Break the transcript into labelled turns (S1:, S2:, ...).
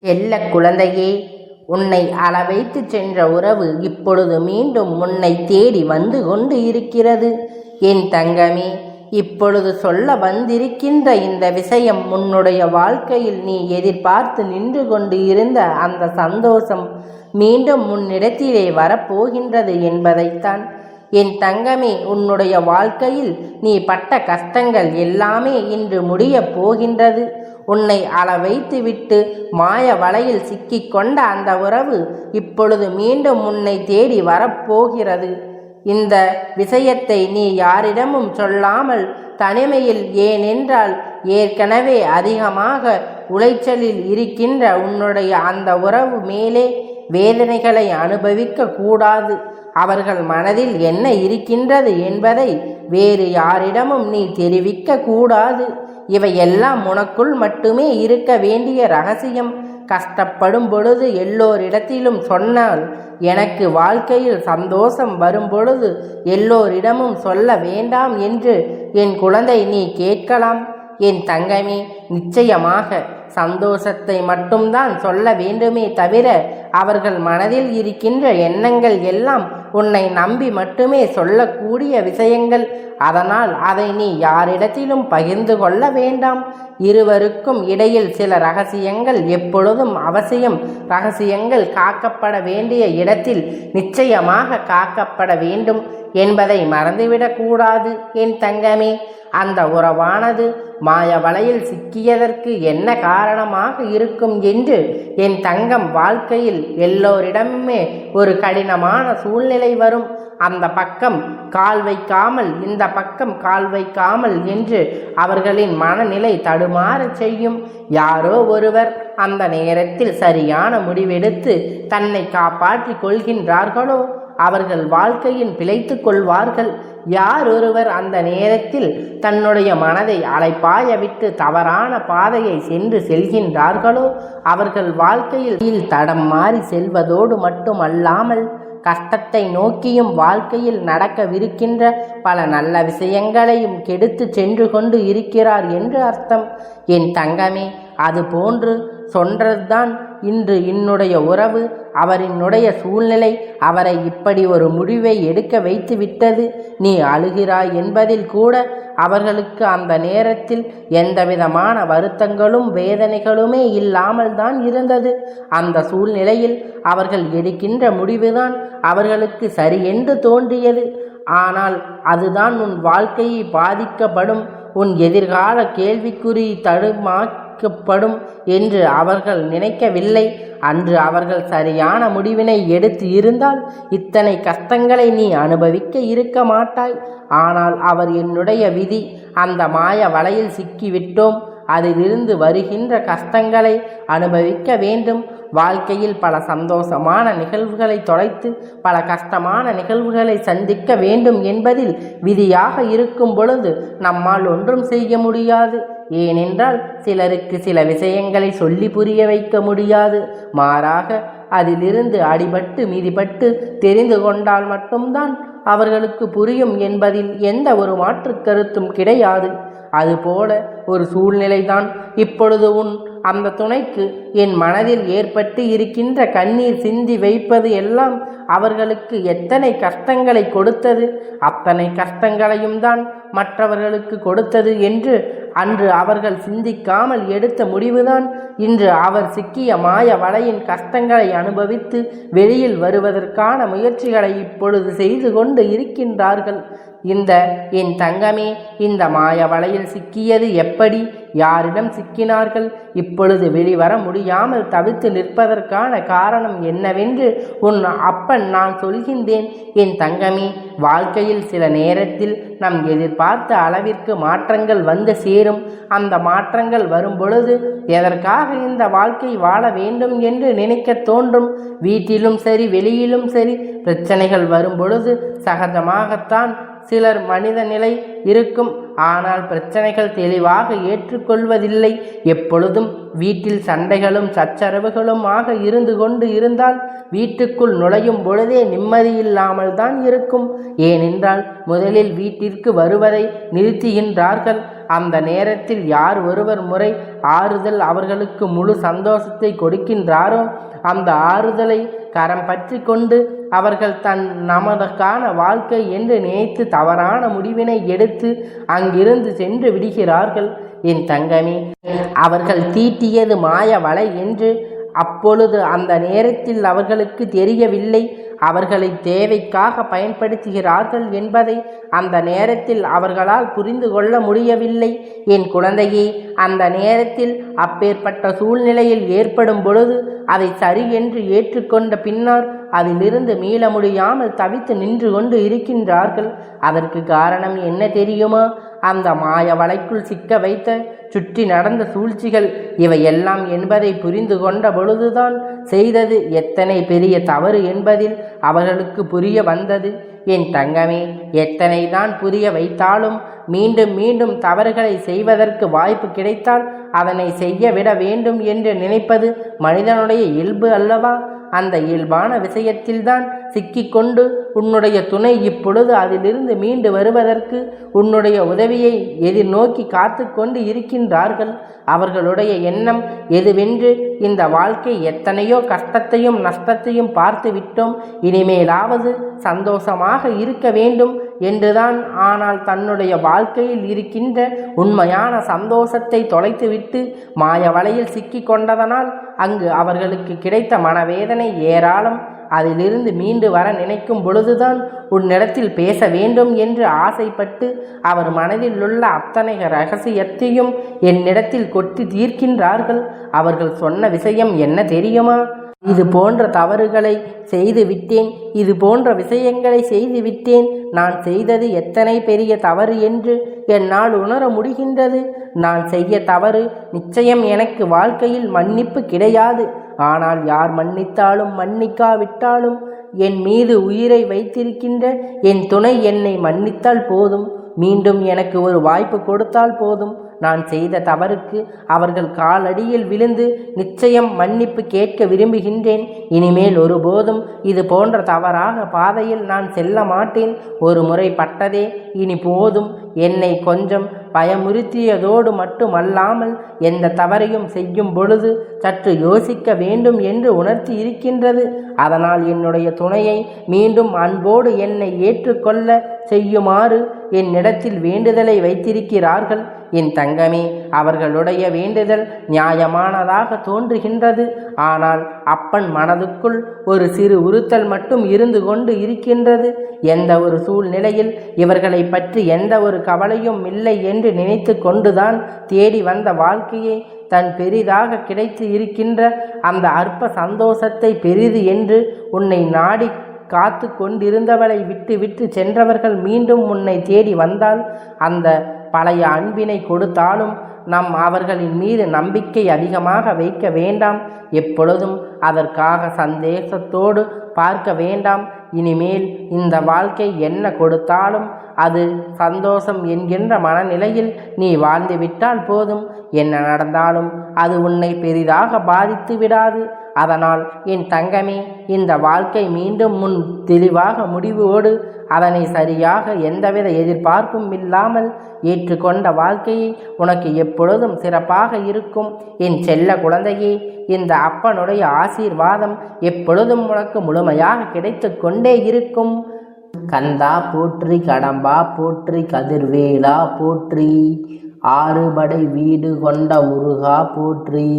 S1: செல்ல குழந்தையே, உன்னை அளவைத்து சென்ற உறவு இப்பொழுது மீண்டும் உன்னை தேடி வந்து கொண்டு இருக்கிறது. என் தங்கமே, இப்பொழுது சொல்ல வந்திருக்கின்ற இந்த விஷயம் உன்னுடைய வாழ்க்கையில் நீ எதிர்பார்த்து நின்று கொண்டு இருந்த அந்த சந்தோஷம் மீண்டும் உன்னிடத்திலே வரப்போகின்றது என்பதைத்தான். என் தங்கமே, உன்னுடைய வாழ்க்கையில் நீ பட்ட கஷ்டங்கள் எல்லாமே இன்று முடியப் போகின்றது. உன்னை அளவைத்து விட்டு மாய வலையில் சிக்கிக்கொண்ட அந்த உறவு இப்பொழுது மீண்டும் உன்னை தேடி வரப்போகிறது. இந்த விஷயத்தை நீ யாரிடமும் சொல்லாமல் தனிமையில், ஏனென்றால் ஏற்கனவே அதிகமாக உளைச்சலில் இருக்கின்ற உன்னுடைய அந்த உறவு மேலே வேதனைகளை அனுபவிக்க கூடாது. அவர்கள் மனதில் என்ன இருக்கின்றது என்பதை வேறு யாரிடமும் நீ தெரிவிக்க கூடாது. இவையெல்லாம் உனக்குள் மட்டுமே இருக்க வேண்டிய ரகசியம். கஷ்டப்படும் பொழுது எல்லோரிடத்திலும் சொன்னால், எனக்கு வாழ்க்கையில் சந்தோஷம் வரும் பொழுது எல்லோரிடமும் சொல்ல வேண்டாம் என்று என் குழந்தை நீ கேட்கலாம். என் தங்கமே, நிச்சயமாக சந்தோஷத்தை மட்டும்தான் சொல்ல வேண்டுமே தவிர அவர்கள் மனதில் இருக்கின்ற எண்ணங்கள் எல்லாம் உன்னை நம்பி மட்டுமே சொல்லக்கூடிய விஷயங்கள். அதனால் அதை நீ யாரிடத்திலும் பகிர்ந்து கொள்ள வேண்டாம். இருவருக்கும் இடையில் சில ரகசியங்கள் எப்பொழுதும் அவசியம். ரகசியங்கள் காக்கப்பட வேண்டிய இடத்தில் நிச்சயமாக காக்கப்பட வேண்டும் என்பதை மறந்துவிடக்கூடாது. என் தங்கமே, அந்த உறவானது மாய வலையில் சிக்கியதற்கு என்ன காரணமாக இருக்கும் என்று என் தங்கம், வாழ்க்கையில் எல்லோரிடமுமே ஒரு கடினமான சூழ்நிலை வரும். அந்த பக்கம் கால் வைக்காமல் இந்த பக்கம் கால் வைக்காமல் என்று அவர்களின் மனநிலை தடுமாற செய்யும். யாரோ ஒருவர் அந்த நேரத்தில் சரியான முடிவெடுத்து தன்னை காப்பாற்றி கொள்கின்றார்களோ அவர்கள் வாழ்க்கையின் பிழைத்து கொள்வார்கள். யார் ஒருவர் அந்த நேரத்தில் தன்னுடைய மனதை அலைப்பாய விட்டு தவறான பாதையை சென்று செல்கின்றார்களோ அவர்கள் வாழ்க்கையில் தடம் மாறி செல்வதோடு மட்டுமல்லாமல் கஷ்டத்தை நோக்கியும் வாழ்க்கையில் நடக்கவிருக்கின்ற பல நல்ல விஷயங்களையும் கெடுத்து சென்று கொண்டு இருக்கிறார் என்று அர்த்தம். என் தங்கமே, அது போன்று சொன்னதுதான் இன்று என்னுடைய உறவு. அவரினுடைய சூழ்நிலை அவரை இப்படி ஒரு முடிவை எடுக்க வைத்து விட்டது. நீ அழுகிறாய் என்பதில் கூட அவர்களுக்கு அந்த நேரத்தில் எந்தவிதமான வருத்தங்களும் வேதனைகளுமே இல்லாமல் தான் இருந்தது. அந்த சூழ்நிலையில் அவர்கள் எடுக்கின்ற முடிவுதான் அவர்களுக்கு சரி என்று தோன்றியது. ஆனால் அதுதான் உன் வாழ்க்கையை பாதிக்கப்படும், உன் எதிர்கால கேள்விக்குறி தடுமாக்கப்படும் என்று அவர்கள் நினைக்கவில்லை. அன்று அவர்கள் சரியான முடிவினை எடுத்து இருந்தால் இத்தனை கஷ்டங்களை நீ அனுபவிக்க இருக்க மாட்டாய். ஆனால் அவர் என்னுடைய விதி, அந்த மாய வலையில் சிக்கிவிட்டோம், அதிலிருந்து வருகின்ற கஷ்டங்களை அனுபவிக்க வேண்டும். வாழ்க்கையில் பல சந்தோஷமான நிகழ்வுகளை தொலைத்து பல கஷ்டமான நிகழ்வுகளை சந்திக்க வேண்டும் என்பதில் விதியாக இருக்கும் பொழுது நம்மால் ஒன்றும் செய்ய முடியாது. ஏனென்றால் சிலருக்கு சில விஷயங்களை சொல்லி புரிய வைக்க முடியாது. மாறாக அதிலிருந்து அடிபட்டு மிதிபட்டு தெரிந்து கொண்டால் மட்டும்தான் அவர்களுக்கு புரியும் என்பதில் எந்த ஒரு மாற்று கருத்தும் கிடையாது. அதுபோல ஒரு சூழ்நிலைதான் இப்பொழுது அந்த துணைக்கு என் மனதில் ஏற்பட்டு இருக்கின்ற கண்ணீர் சிந்தி வைப்பது எல்லாம் அவர்களுக்கு எத்தனை கஷ்டங்களை கொடுத்தது. அத்தனை கஷ்டங்களையும் தான் மற்றவர்களுக்கு கொடுத்தது என்று அன்று அவர்கள் சிந்திக்காமல் எடுத்த முடிவுதான் இன்று அவர் சிக்கிய மாய வலையின் கஷ்டங்களை அனுபவித்து வெளியில் வருவதற்கான முயற்சிகளை இப்பொழுது செய்து கொண்டு இருக்கின்றார்கள். என் தங்கமே, இந்த மாய வலையில் சிக்கியது எப்படி, யாரிடம் சிக்கினார்கள், இப்பொழுது வெளிவர முடியாமல் தவித்து நிற்பதற்கான காரணம் என்னவென்று உன் அப்பன் நான் சொல்கின்றேன். என் தங்கமே, வாழ்க்கையில் சில நேரத்தில் நம் எதிர்பார்த்த அளவிற்கு மாற்றங்கள் வந்து சேரும். அந்த மாற்றங்கள் வரும் பொழுது எதற்காக இந்த வாழ்க்கை வாழ வேண்டும் என்று நினைக்க தோன்றும். வீட்டிலும் சரி வெளியிலும் சரி பிரச்சனைகள் வரும் பொழுது சகஜமாகத்தான் சிலர் மனித நிலை இருக்கும். ஆனால் பிரச்சனைகள் தெளிவாக ஏற்றுக்கொள்வதில்லை. எப்பொழுதும் வீட்டில் சண்டைகளும் சச்சரவுகளும் இருந்து கொண்டு இருந்தால் வீட்டுக்குள் நுழையும் பொழுதே நிம்மதியில்லாமல் தான் இருக்கும். ஏனென்றால் முதலில் வீட்டிற்கு வருவதை நிறுத்துகின்றார்கள். அந்த நேரத்தில் யார் ஒருவர் முறை ஆறுதல் அவர்களுக்கு முழு சந்தோஷத்தை கொடுக்கின்றாரோ அந்த ஆறுதலை கரம் பற்றி கொண்டு அவர்கள் நமதுக்கான வாழ்க்கை என்று நினைத்து தவறான முடிவினை எடுத்து அங்கிருந்து சென்று விடுகிறார்கள். என் தங்கமே, அவர்கள் தீட்டியது மாய வலை என்று அப்பொழுது அந்த நேரத்தில் அவர்களுக்கு தெரியவில்லை. அவர்களை தேவைக்காக பயன்படுத்துகிறார்கள் என்பதை அந்த நேரத்தில் அவர்களால் புரிந்து கொள்ள முடியவில்லை. என் குழந்தையே, அந்த நேரத்தில் அப்பேற்பட்ட சூழ்நிலையில் ஏற்படும் பொழுது அதை சரி என்று ஏற்றுக்கொண்ட பின்னர் அதிலிருந்து மீள முடியாமல் தவித்து நின்று கொண்டு இருக்கின்றார்கள். அதற்கு காரணம் என்ன தெரியுமா? அந்த மாய வலைக்குள் சிக்க வைத்த சுற்றி நடந்த சூழ்ச்சிகள் இவையெல்லாம் என்பதை புரிந்து கொண்ட பொழுதுதான் செய்தது எத்தனை பெரிய தவறு என்பதில் அவர்களுக்கு புரிய வந்தது. என் தங்கமே, எத்தனை தான் புரிய வைத்தாலும் மீண்டும் மீண்டும் தவறுகளை செய்வதற்கு வாய்ப்பு கிடைத்தால் அதனை செய்ய விட வேண்டும் என்று நினைப்பது மனிதனுடைய இயல்பு அல்லவா? அந்த இயல்பான விஷயத்தில்தான் சிக்கிக்கொண்டு உன்னுடைய துணை இப்பொழுது அதிலிருந்து மீண்டு வருவதற்கு உன்னுடைய உதவியை எதிர்நோக்கி காத்து கொண்டு இருக்கின்றார்கள். அவர்களுடைய எண்ணம் எதுவென்று இந்த வாழ்க்கை எத்தனையோ கஷ்டத்தையும் நஷ்டத்தையும் பார்த்து விட்டோம், இனிமேலாவது சந்தோஷமாக இருக்க வேண்டும் என்றுதான். ஆனால் தன்னுடைய வாழ்க்கையில் இருக்கின்ற உண்மையான சந்தோஷத்தை தொலைத்துவிட்டு மாய வலையில் சிக்கி கொண்டதனால் அங்கு அவர்களுக்கு கிடைத்த மனவேதனை ஏராளம். அதிலிருந்து மீண்டு வர நினைக்கும் பொழுதுதான் உன்னிடத்தில் பேச வேண்டும் என்று ஆசைப்பட்டு அவர் மனதில் உள்ள அத்தனை ரகசியத்தையும் என்னிடத்தில் கொட்டி தீர்க்கின்றார்கள். அவர்கள் சொன்ன விஷயம் என்ன தெரியுமா? இது போன்ற தவறுகளை செய்து விட்டேன், இது போன்ற விஷயங்களை செய்து விட்டேன், நான் செய்தது எத்தனை பெரிய தவறு என்று என்னால் உணர முடிகின்றது. நான் செய்ய தவறு நிச்சயம் எனக்கு வாழ்க்கையில் மன்னிப்பு கிடையாது. ஆனால் யார் மன்னித்தாலும் மன்னிக்காவிட்டாலும் என் மீது உயிரை வைத்திருக்கின்ற என் துணை என்னை மன்னித்தால் போதும், மீண்டும் எனக்கு ஒரு வாய்ப்பு கொடுத்தால் போதும். நான் செய்த தவறுக்கு அவர்கள் காலடியில் விழுந்து நிச்சயம் மன்னிப்பு கேட்க விரும்புகின்றேன். இனிமேல் ஒருபோதும் இது போன்ற தவறான பாதையில் நான் செல்ல மாட்டேன். ஒரு முறை பட்டதே இனி போதும். என்னை கொஞ்சம் பயமுறுத்தியதோடு மட்டுமல்லாமல் எந்த தவறையும் செய்யும் பொழுது சற்று யோசிக்க வேண்டும் என்று உணர்த்தி இருக்கின்றது. அதனால் என்னுடைய துணையை மீண்டும் அன்போடு என்னை ஏற்றுக்கொள்ள செய்யுமாறு என்னிடத்தில் வேண்டுதலை வைத்திருக்கிறார்கள். என் தங்கமே, அவர்களுடைய வேண்டுதல் நியாயமானதாக தோன்றுகின்றது. ஆனால் அப்பன் மனதுக்குள் ஒரு சிறு உறுத்தல் மட்டும் இருந்து கொண்டு இருக்கின்றது. எந்த ஒரு சூழ்நிலையில் இவர்களை பற்றி எந்த ஒரு கவலையும் இல்லை என்று நினைத்து கொண்டுதான் தேடி வந்த வாழ்க்கையை தன் பெரிதாக கிடைத்து இருக்கின்ற அந்த அற்ப சந்தோஷத்தை பெரிது என்று உன்னை நாடி காத்து கொண்டிருந்தவளை விட்டு விட்டு சென்றவர்கள் மீண்டும் உன்னை தேடி வந்தால் அந்த பழைய அன்பினை கொடுத்தாலும் அவர்களின் மீது நம்பிக்கை அதிகமாக வைக்க வேண்டாம். எப்பொழுதும் அதற்காக சந்தேகத்தோடு பார்க்க வேண்டாம். இனிமேல் இந்த வாழ்க்கை என்ன கொடுத்தாலும் அது சந்தோஷம் என்கின்ற மனநிலையில் நீ வாழ்ந்து விட்டால் போதும். என்ன நடந்தாலும் அது உன்னை பெரிதாக பாதித்து விடாது. அதனால் என் தங்கமே, இந்த வாழ்க்கை மீண்டும் முன் தெளிவாக முடிவோடு அதனை சரியாக எந்தவித எதிர்பார்ப்பும் இல்லாமல் ஏற்றுக்கொண்ட வாழ்க்கையை உனக்கு எப்பொழுதும் சிறப்பாக இருக்கும். என் செல்ல குழந்தையே, இந்த அப்பனுடைய ஆசீர்வாதம் எப்பொழுதும் உனக்கு முழுமையாக கிடைத்து கொண்டே இருக்கும். கந்தா போற்றி, கடம்பா போற்றி, கதிர்வேலா போற்றி, ஆறுபடை வீடு கொண்ட முருகா போற்றி.